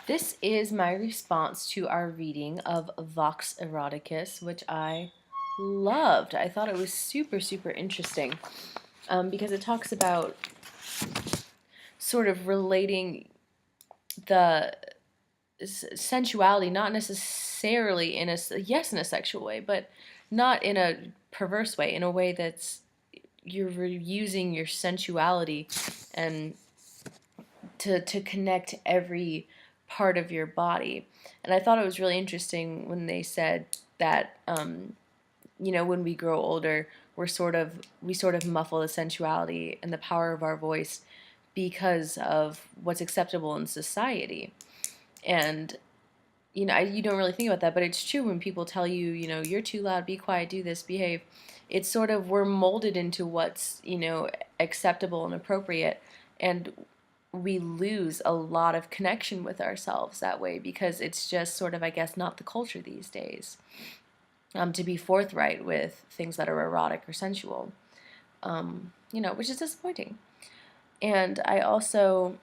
This is my response to our reading of Vox Eroticus, which I loved. I thought it was super, super interesting because it talks about sort of relating the sensuality, not necessarily in a, yes, in a sexual way, but not in a perverse way, in a way that's you're using your sensuality and to connect every part of your body. And I thought it was really interesting when they said that when we grow older, we sort of muffle the sensuality and the power of our voice because of what's acceptable in society. And you don't really think about that, but it's true when people tell you, you're too loud, be quiet, do this, behave. It's sort of we're molded into what's, acceptable and appropriate, and we lose a lot of connection with ourselves that way because it's just sort of, I guess, not the culture these days to be forthright with things that are erotic or sensual, which is disappointing. And I also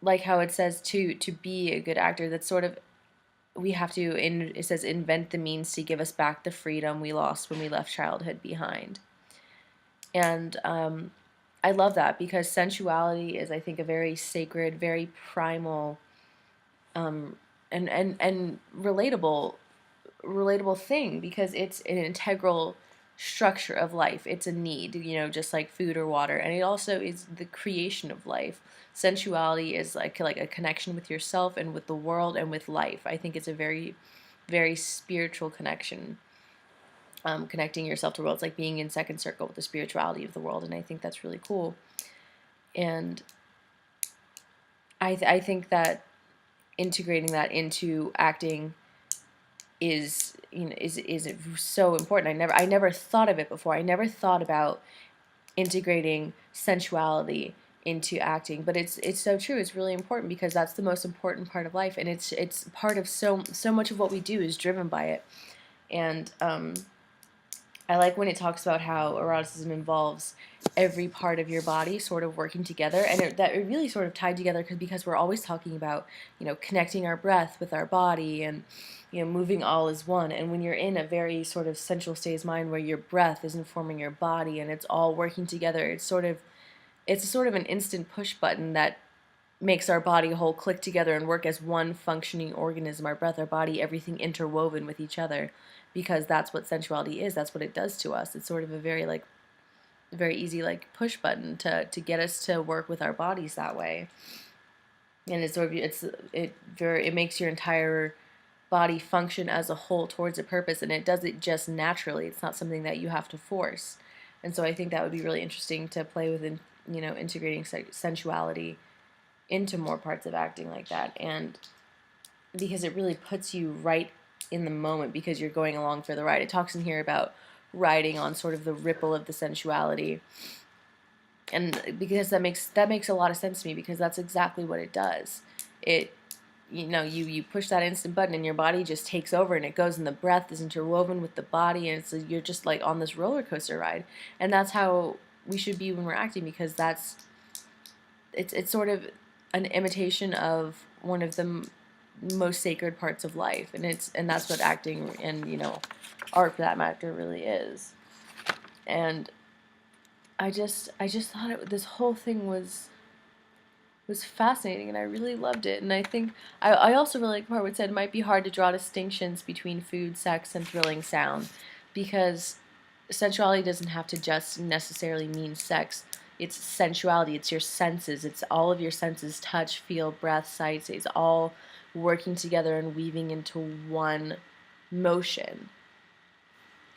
like how it says to be a good actor. That's sort of we have to. It says invent the means to give us back the freedom we lost when we left childhood behind. And I love that because sensuality is, I think, a very sacred, very primal, and relatable thing because it's an integral structure of life. It's a need, just like food or water, and it also is the creation of life. Sensuality is like a connection with yourself and with the world and with life. I think it's a very, very spiritual connection. Connecting yourself to the world. It's like being in second circle with the spirituality of the world, and I think that's really cool. And I think that integrating that into acting is so important. I never thought of it before. I never thought about integrating sensuality into acting, but it's so true. It's really important because that's the most important part of life, and it's part of so much of what we do is driven by it. And I like when it talks about how eroticism involves every part of your body sort of working together, and it really sort of tied together because we're always talking about connecting our breath with our body and moving all as one. And when you're in a very sort of sensual state of mind where your breath is informing your body and it's all working together, it's sort of an instant push button that makes our body whole click together and work as one functioning organism. Our breath, our body, everything interwoven with each other, because that's what sensuality is. That's what it does to us. It's sort of a very easy push button to get us to work with our bodies that way. And it's sort of it makes your entire body function as a whole towards a purpose, and it does it just naturally. It's not something that you have to force. And so I think that would be really interesting to play with, integrating sensuality into more parts of acting like that. And because it really puts you right in the moment because you're going along for the ride. It talks in here about riding on sort of the ripple of the sensuality. And because that makes a lot of sense to me, because that's exactly what it does. It you push that instant button and your body just takes over and it goes, and the breath is interwoven with the body, and you're just like on this roller coaster ride. And that's how we should be when we're acting, because it's sort of an imitation of one of the most sacred parts of life, and that's what acting and art for that matter really is. And I just thought this whole thing was fascinating, and I really loved it. And I think I also really like the part where it said it might be hard to draw distinctions between food, sex, and thrilling sound, because sensuality doesn't have to just necessarily mean sex. It's sensuality, it's your senses, it's all of your senses: touch, feel, breath, sight. It's all working together and weaving into one motion.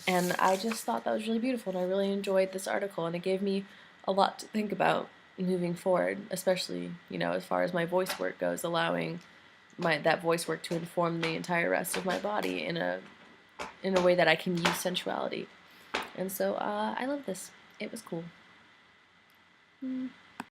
And I just thought that was really beautiful, and I really enjoyed this article, and it gave me a lot to think about moving forward, especially, as far as my voice work goes, allowing that voice work to inform the entire rest of my body in a way that I can use sensuality. And so I love this. It was cool.